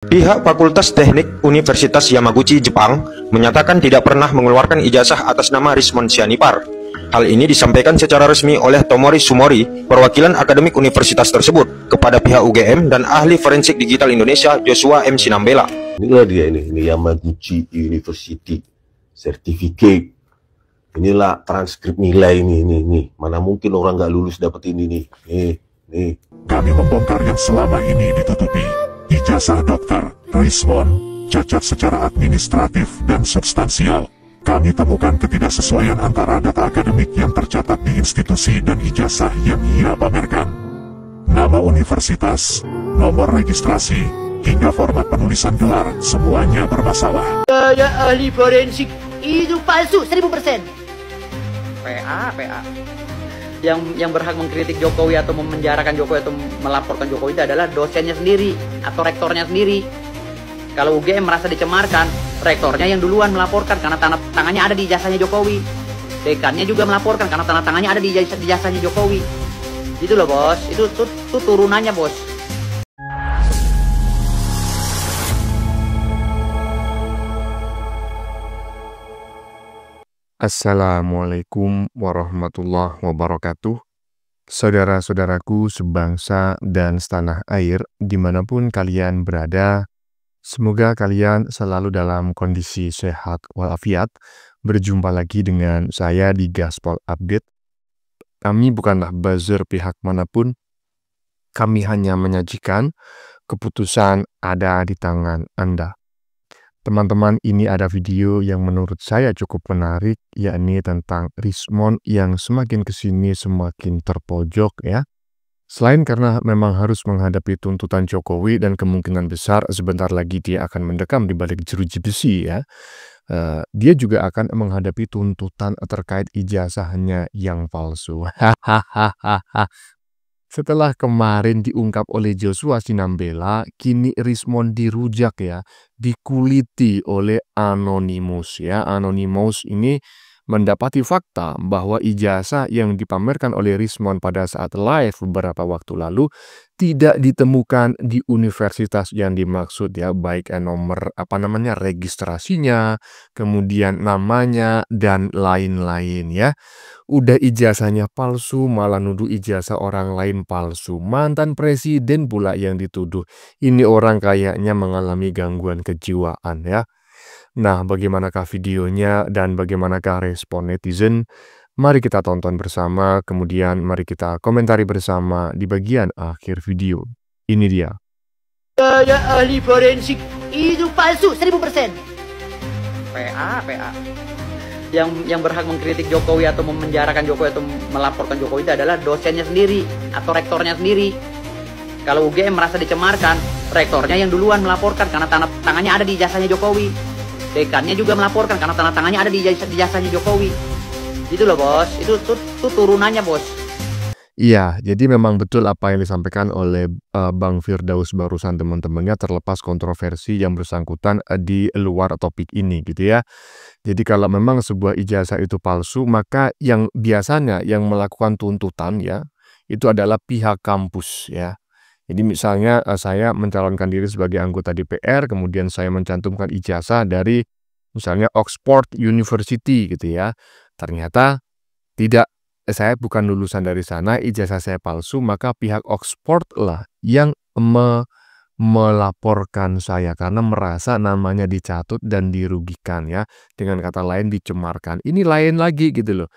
Pihak Fakultas Teknik Universitas Yamaguchi, Jepang, menyatakan tidak pernah mengeluarkan ijazah atas nama Rismon Sianipar. Hal ini disampaikan secara resmi oleh Tomori Sumori, perwakilan akademik universitas tersebut, kepada pihak UGM dan ahli forensik digital Indonesia Joshua M. Sinambela. Inilah dia ini Yamaguchi University Certificate. Inilah transkrip nilai ini. Mana mungkin orang nggak lulus dapat ini nih. Kami membongkar yang selama ini ditutupi. Ijazah dokter, Rismon, cacat secara administratif dan substansial. Kami temukan ketidaksesuaian antara data akademik yang tercatat di institusi dan ijazah yang ia pamerkan. Nama universitas, nomor registrasi, hingga format penulisan gelar, semuanya bermasalah. Saya ahli forensik, itu palsu 1000%. PA. Yang berhak mengkritik Jokowi atau memenjarakan Jokowi atau melaporkan Jokowi itu adalah dosennya sendiri atau rektornya sendiri. Kalau UGM merasa dicemarkan, rektornya yang duluan melaporkan karena tanda tangannya ada di ijazahnya Jokowi. Dekannya juga melaporkan karena tanda tangannya ada di ijazahnya Jokowi. Gitu loh bos, itu turunannya bos. Assalamualaikum warahmatullahi wabarakatuh. Saudara-saudaraku sebangsa dan setanah air, dimanapun kalian berada, semoga kalian selalu dalam kondisi sehat walafiat. Berjumpa lagi dengan saya di Gaspol Update. Kami bukanlah buzzer pihak manapun, kami hanya menyajikan keputusan ada di tangan Anda. Teman-teman, ini ada video yang menurut saya cukup menarik, yakni tentang Rismon yang semakin kesini semakin terpojok ya. Selain karena memang harus menghadapi tuntutan Jokowi dan kemungkinan besar sebentar lagi dia akan mendekam di balik jeruji besi ya. Dia juga akan menghadapi tuntutan terkait ijazahnya yang palsu. Setelah kemarin diungkap oleh Joshua Sinambela, kini Rismon dirujak ya, dikuliti oleh Anonymous ya. Anonymous ini mendapati fakta bahwa ijazah yang dipamerkan oleh Rismon pada saat live beberapa waktu lalu tidak ditemukan di universitas yang dimaksud ya, baik nomor registrasinya, kemudian namanya dan lain-lain ya. Udah ijazahnya palsu, malah nuduh ijazah orang lain palsu. Mantan presiden pula yang dituduh. Ini orang kayaknya mengalami gangguan kejiwaan ya. Nah, bagaimanakah videonya dan bagaimanakah respon netizen? Mari kita tonton bersama, kemudian mari kita komentari bersama di bagian akhir video. Ini dia. Saya ahli forensik, itu palsu 1000%. PA. Yang berhak mengkritik Jokowi atau memenjarakan Jokowi atau melaporkan Jokowi itu adalah dosennya sendiri atau rektornya sendiri. Kalau UGM merasa dicemarkan, rektornya yang duluan melaporkan karena tanda tangannya ada di ijazahnya Jokowi. Dekannya juga melaporkan karena tanda tangannya ada di ijazahnya Jokowi. Gitu loh bos, itu turunannya bos. Iya, jadi memang betul apa yang disampaikan oleh Bang Firdaus barusan teman-temannya, terlepas kontroversi yang bersangkutan di luar topik ini gitu ya. Jadi kalau memang sebuah ijazah itu palsu, maka yang biasanya yang melakukan tuntutan ya, itu adalah pihak kampus ya. Jadi misalnya saya mencalonkan diri sebagai anggota DPR, kemudian saya mencantumkan ijazah dari misalnya Oxford University gitu ya. Ternyata tidak, saya bukan lulusan dari sana, ijazah saya palsu, maka pihak Oxford lah yang melaporkan saya karena merasa namanya dicatut dan dirugikan ya. Dengan kata lain dicemarkan. Ini lain lagi gitu loh.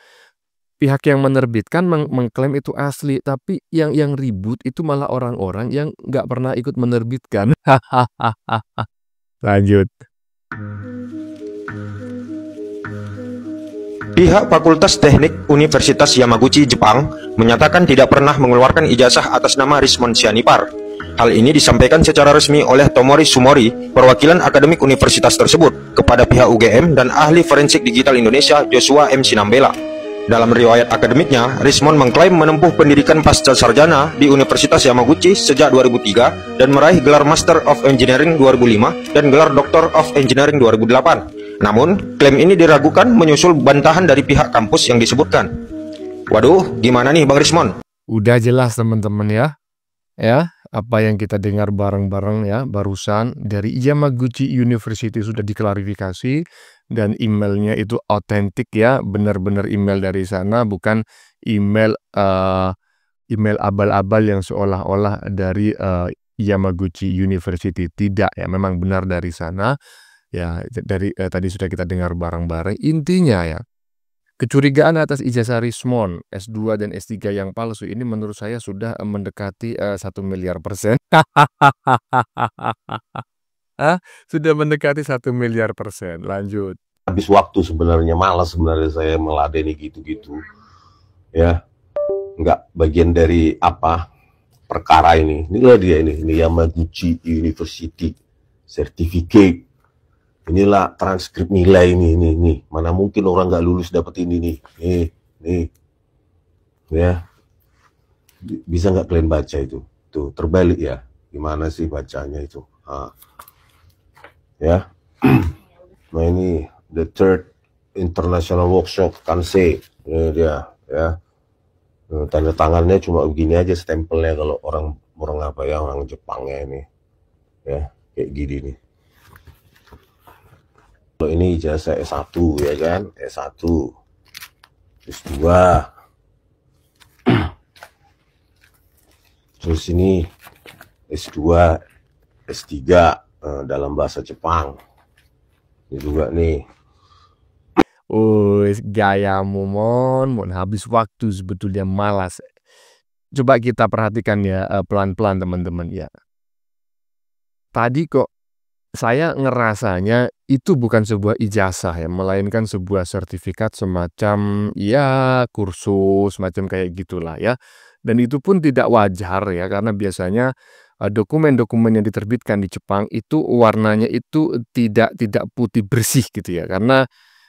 Pihak yang menerbitkan mengklaim itu asli, tapi yang ribut itu malah orang-orang yang nggak pernah ikut menerbitkan. Lanjut. Pihak Fakultas Teknik Universitas Yamaguchi, Jepang, menyatakan tidak pernah mengeluarkan ijazah atas nama Rismon Sianipar. Hal ini disampaikan secara resmi oleh Tomori Sumori, perwakilan akademik universitas tersebut, kepada pihak UGM dan ahli forensik digital Indonesia Joshua M. Sinambela. Dalam riwayat akademiknya, Rismon mengklaim menempuh pendidikan pasca sarjana di Universitas Yamaguchi sejak 2003 dan meraih gelar Master of Engineering 2005 dan gelar Doctor of Engineering 2008. Namun, klaim ini diragukan menyusul bantahan dari pihak kampus yang disebutkan. Waduh, gimana nih Bang Rismon? Udah jelas teman-teman ya. apa yang kita dengar bareng-bareng ya barusan dari Yamaguchi University sudah diklarifikasi dan emailnya itu autentik ya, benar-benar email dari sana, bukan email email abal-abal yang seolah-olah dari Yamaguchi University. Tidak ya, memang benar dari sana ya, dari tadi sudah kita dengar bareng-bareng. Intinya ya, kecurigaan atas ijazah Rismon S2 dan S3 yang palsu ini menurut saya sudah mendekati 1 miliar %. Sudah mendekati 1 miliar %. Lanjut. Habis waktu sebenarnya, malas sebenarnya saya meladeni gitu-gitu. Ya, nggak bagian dari apa perkara ini. Inilah dia ini Yamaguchi University Certificate. Inilah transkrip nilai ini. Mana mungkin orang nggak lulus dapat ini nih. Nih. Ya. Bisa nggak kalian baca itu? Tuh, terbalik ya. Gimana sih bacanya itu? Ya. Nah, ini the third international workshop Kansei. Ini dia, ya. Tanda tangannya cuma begini aja stempelnya kalau orang apa ya, orang Jepangnya ini. Ya, kayak gini nih. Ini ijazah S1 ya kan, S1, S2, terus ini S2, S3 dalam bahasa Jepang. Ini juga nih. Gayamu mon habis waktu sebetulnya, malas. Coba kita perhatikan ya pelan-pelan teman-teman ya. Tadi kok saya ngerasanya itu bukan sebuah ijazah ya, melainkan sebuah sertifikat semacam ya kursus, macam kayak gitulah ya. Dan itu pun tidak wajar ya, karena biasanya dokumen-dokumen yang diterbitkan di Jepang itu warnanya itu tidak putih bersih gitu ya. Karena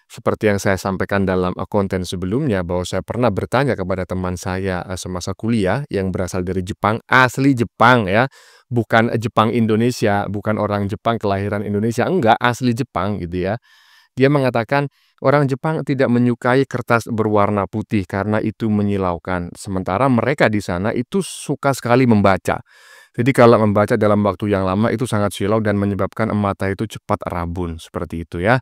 seperti yang saya sampaikan dalam konten sebelumnya, bahwa saya pernah bertanya kepada teman saya semasa kuliah yang berasal dari Jepang, asli Jepang ya, bukan Jepang Indonesia, bukan orang Jepang kelahiran Indonesia, enggak, asli Jepang gitu ya. Dia mengatakan orang Jepang tidak menyukai kertas berwarna putih karena itu menyilaukan. Sementara mereka di sana itu suka sekali membaca. Jadi kalau membaca dalam waktu yang lama itu sangat silau dan menyebabkan mata itu cepat rabun, seperti itu ya.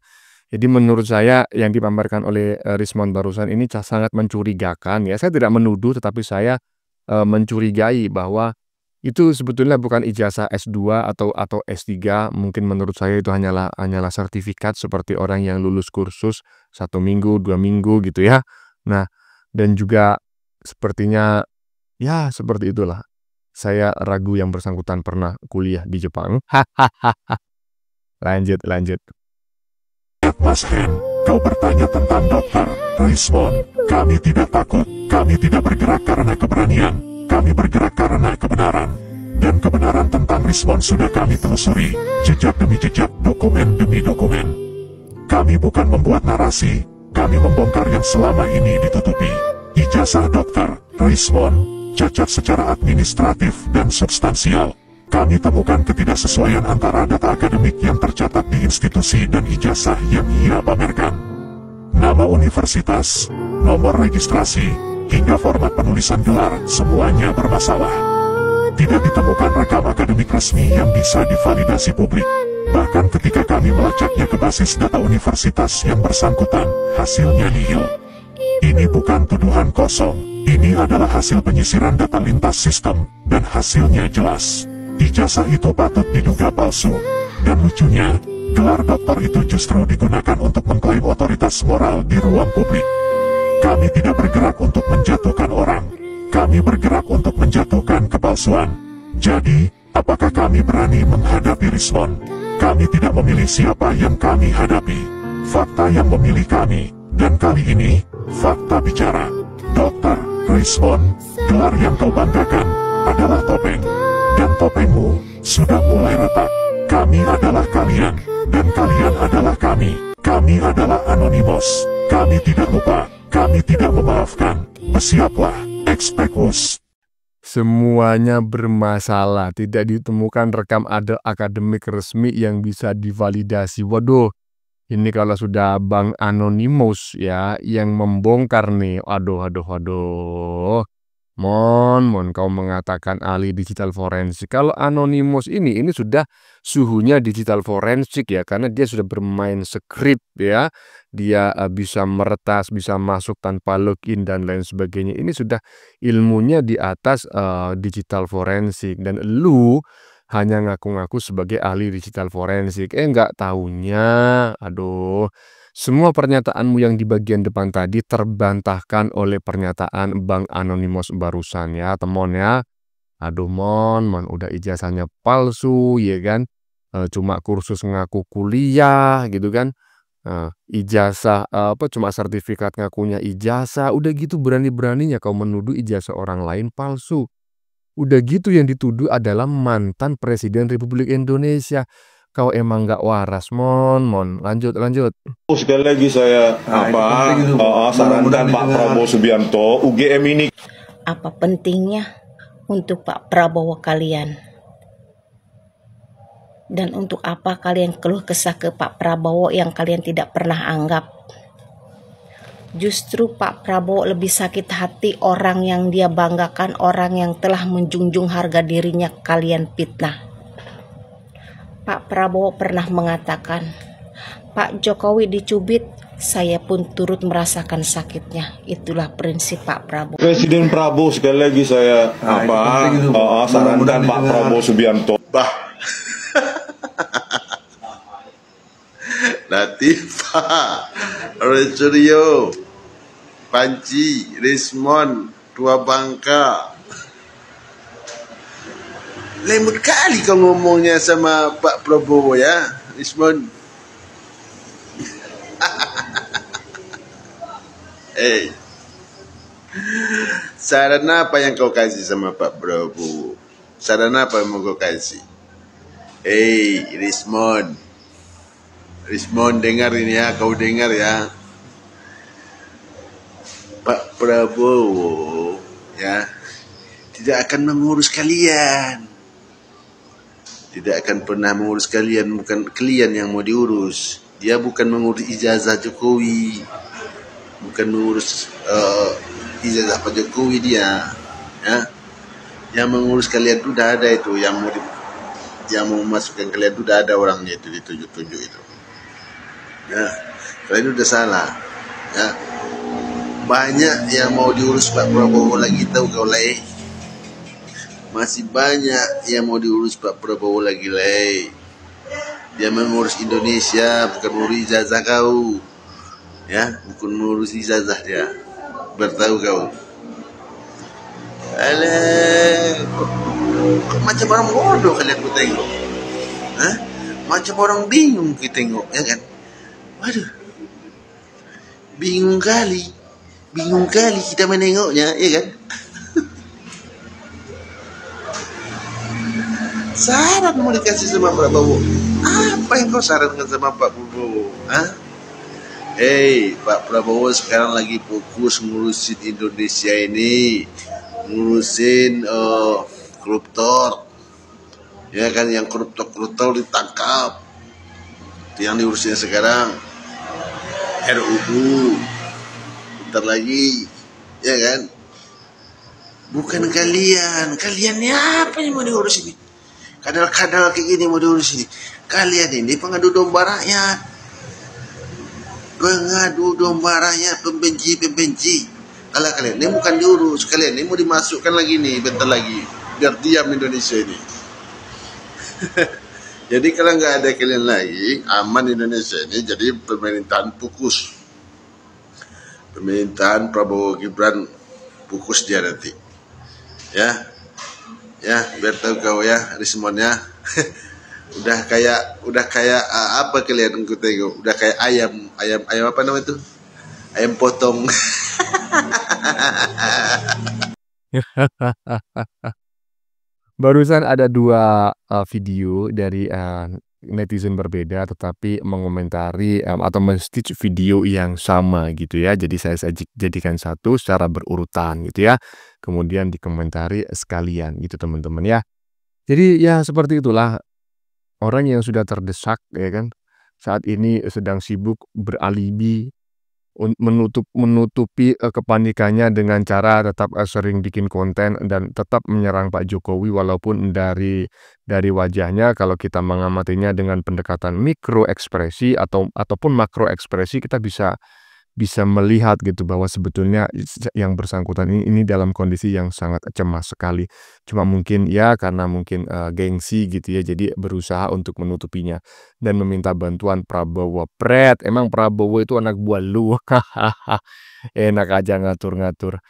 Jadi menurut saya yang dipamerkan oleh Rismon barusan ini sangat mencurigakan ya. Saya tidak menuduh, tetapi saya mencurigai bahwa itu sebetulnya bukan ijazah S2 atau S3. Mungkin menurut saya itu hanyalah sertifikat seperti orang yang lulus kursus 1 minggu, 2 minggu gitu ya. Nah, dan juga sepertinya ya seperti itulah. Saya ragu yang bersangkutan pernah kuliah di Jepang. Lanjut. Mas Hen, kau bertanya tentang Dr. Rismon. Kami tidak takut, kami tidak bergerak karena keberanian, kami bergerak karena kebenaran. Dan kebenaran tentang Rismon sudah kami telusuri, jejak demi jejak, dokumen demi dokumen. Kami bukan membuat narasi, kami membongkar yang selama ini ditutupi. Ijazah Dr. Rismon cacat secara administratif dan substansial. Kami temukan ketidaksesuaian antara data akademik yang tercatat di institusi dan ijazah yang ia pamerkan. Nama universitas, nomor registrasi, hingga format penulisan gelar, semuanya bermasalah. Tidak ditemukan rekam akademik resmi yang bisa divalidasi publik. Bahkan ketika kami melacaknya ke basis data universitas yang bersangkutan, hasilnya nihil. Ini bukan tuduhan kosong, ini adalah hasil penyisiran data lintas sistem, dan hasilnya jelas. Ijazah itu patut diduga palsu. Dan lucunya, gelar doktor itu justru digunakan untuk mengklaim otoritas moral di ruang publik. Kami tidak bergerak untuk menjatuhkan orang. Kami bergerak untuk menjatuhkan kepalsuan. Jadi, apakah kami berani menghadapi Rismon? Kami tidak memilih siapa yang kami hadapi. Fakta yang memilih kami. Dan kali ini, fakta bicara. Dr. Rismon, gelar yang kau banggakan adalah topeng. Dan topengmu sudah mulai retak. Kami adalah kalian, dan kalian adalah kami. Kami adalah Anonymous. Kami tidak lupa, kami tidak memaafkan. Bersiaplah, expectus. Semuanya bermasalah, tidak ditemukan rekam ada akademik resmi yang bisa divalidasi. Waduh, ini kalau sudah Bang Anonymous ya yang membongkar nih. Aduh. Mon kau mengatakan ahli digital forensik. Kalau Anonymous ini sudah suhunya digital forensik ya, karena dia sudah bermain skrip ya. Dia bisa meretas, bisa masuk tanpa login dan lain sebagainya. Ini sudah ilmunya di atas digital forensik, dan lu hanya ngaku-ngaku sebagai ahli digital forensik. Nggak taunya, aduh. Semua pernyataanmu yang di bagian depan tadi terbantahkan oleh pernyataan Bang Anonymous barusan ya, temon ya. Aduh mon, udah ijazahnya palsu, ya kan? Cuma kursus ngaku kuliah gitu kan. Ijazah cuma sertifikat ngakunya ijazah. Udah gitu berani-beraninya kau menuduh ijazah orang lain palsu. Udah gitu yang dituduh adalah mantan Presiden Republik Indonesia. Kau emang nggak waras, mon. Lanjut. Sekali lagi saya sarankan Pak Prabowo Subianto, UGM ini. Apa pentingnya untuk Pak Prabowo kalian? Dan untuk apa kalian keluh kesah ke Pak Prabowo yang kalian tidak pernah anggap? Justru Pak Prabowo lebih sakit hati orang yang dia banggakan, orang yang telah menjunjung harga dirinya kalian fitnah. Pak Prabowo pernah mengatakan, Pak Jokowi dicubit, saya pun turut merasakan sakitnya. Itulah prinsip Pak Prabowo. Presiden Prabowo, sekali lagi saya sarankan Pak Prabowo Subianto. Latifah, Recurio, Panci, Rismon, Tua Bangka. Lemut kali kau ngomongnya sama Pak Prabowo ya, Rismon. Saran apa yang kau kasih sama Pak Prabowo? Saran apa yang mau kau kasih? Rismon, dengar ini ya, kau dengar ya. Pak Prabowo ya tidak akan mengurus kalian. Tidak akan pernah mengurus kalian, bukan kalian yang mau diurus. Dia bukan mengurus ijazah Jokowi, bukan mengurus ijazah Pak Jokowi dia, ya. Yang mengurus kalian itu udah ada itu, yang mau memasukkan kalian itu udah ada orangnya itu, ditunjuk-tunjuk itu. Ya, kalian udah salah. Ya, banyak yang mau diurus Pak Prabowo lagi, tahu kau leh. Masih banyak yang mau diurus Pak Prabowo lagi leh. Dia mengurus Indonesia, bukan mengurus ijazah kau. Ya, bukan mengurus ijazah dia. Bertahu kau. Alah, kok macam orang bodoh kalian ku tengok. Hah? Macam orang bingung kita tengok, ya kan? Waduh. Bingung kali kita menengoknya, ya kan? Saran mau dikasih sama Pak Prabowo. Apa yang kau sarankan sama Pak Prabowo? Pak Prabowo sekarang lagi fokus ngurusin Indonesia ini, ngurusin koruptor, ya kan, yang koruptor ditangkap. Itu yang diurusnya sekarang. RUU, bentar lagi, ya kan? Bukan kalian apa yang mau diurus ini? Kadal-kadal kayak gini mau diurus ini. Kalian ini pengadu domba rakyat. Pembenci. Alah, kalian ini bukan diurus. Kalian ini mau dimasukkan lagi nih, bentar lagi. Biar diam Indonesia ini. Jadi kalau nggak ada kalian lagi, aman Indonesia ini. Jadi pemerintahan fokus. Pemerintahan Prabowo Gibran fokus dia nanti. Ya, biar tahu kau ya, Rismon ya. udah kayak apa kalian ku tengok, udah kayak ayam apa namanya itu? Ayam potong. Barusan ada dua video dari netizen berbeda, tetapi mengomentari atau men-stitch video yang sama gitu ya. Jadi saya jadikan satu secara berurutan gitu ya. Kemudian dikomentari sekalian gitu teman-teman ya. Jadi ya seperti itulah orang yang sudah terdesak ya kan. Saat ini sedang sibuk beralibi menutupi kepanikannya dengan cara tetap sering bikin konten dan tetap menyerang Pak Jokowi, walaupun dari wajahnya kalau kita mengamatinya dengan pendekatan mikro ekspresi ataupun makro ekspresi, kita bisa melihat gitu bahwa sebetulnya yang bersangkutan ini dalam kondisi yang sangat cemas sekali. Cuma mungkin ya karena mungkin gengsi gitu ya, jadi berusaha untuk menutupinya dan meminta bantuan Prabowo. Emang Prabowo itu anak buah lu. Enak aja ngatur-ngatur.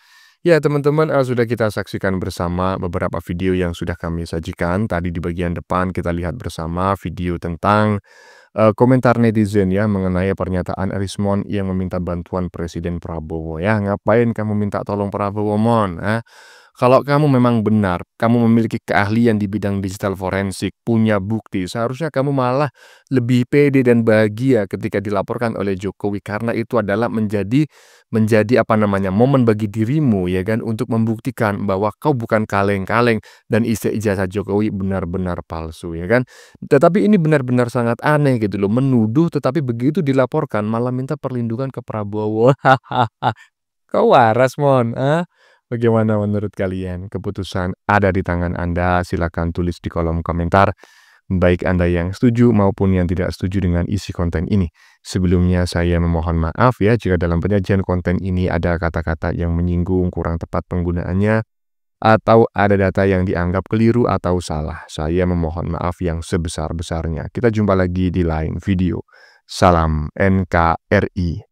Ya teman-teman, sudah kita saksikan bersama beberapa video yang sudah kami sajikan. Tadi di bagian depan kita lihat bersama video tentang komentar netizen ya mengenai pernyataan Rismon yang meminta bantuan Presiden Prabowo. Ya, ngapain kamu minta tolong Prabowo, Mon? Kalau kamu memang benar, kamu memiliki keahlian di bidang digital forensik, punya bukti, seharusnya kamu malah lebih pede dan bahagia ketika dilaporkan oleh Jokowi, karena itu adalah menjadi momen bagi dirimu ya kan, untuk membuktikan bahwa kau bukan kaleng-kaleng dan isi ijazah Jokowi benar-benar palsu ya kan. Tetapi ini benar-benar sangat aneh gitu loh, menuduh tetapi begitu dilaporkan malah minta perlindungan ke Prabowo. Kau waras, Mon? Bagaimana menurut kalian? Keputusan ada di tangan Anda. Silakan tulis di kolom komentar, baik Anda yang setuju maupun yang tidak setuju dengan isi konten ini. Sebelumnya saya memohon maaf ya jika dalam penyajian konten ini ada kata-kata yang menyinggung, kurang tepat penggunaannya, atau ada data yang dianggap keliru atau salah. Saya memohon maaf yang sebesar-besarnya. Kita jumpa lagi di lain video. Salam NKRI.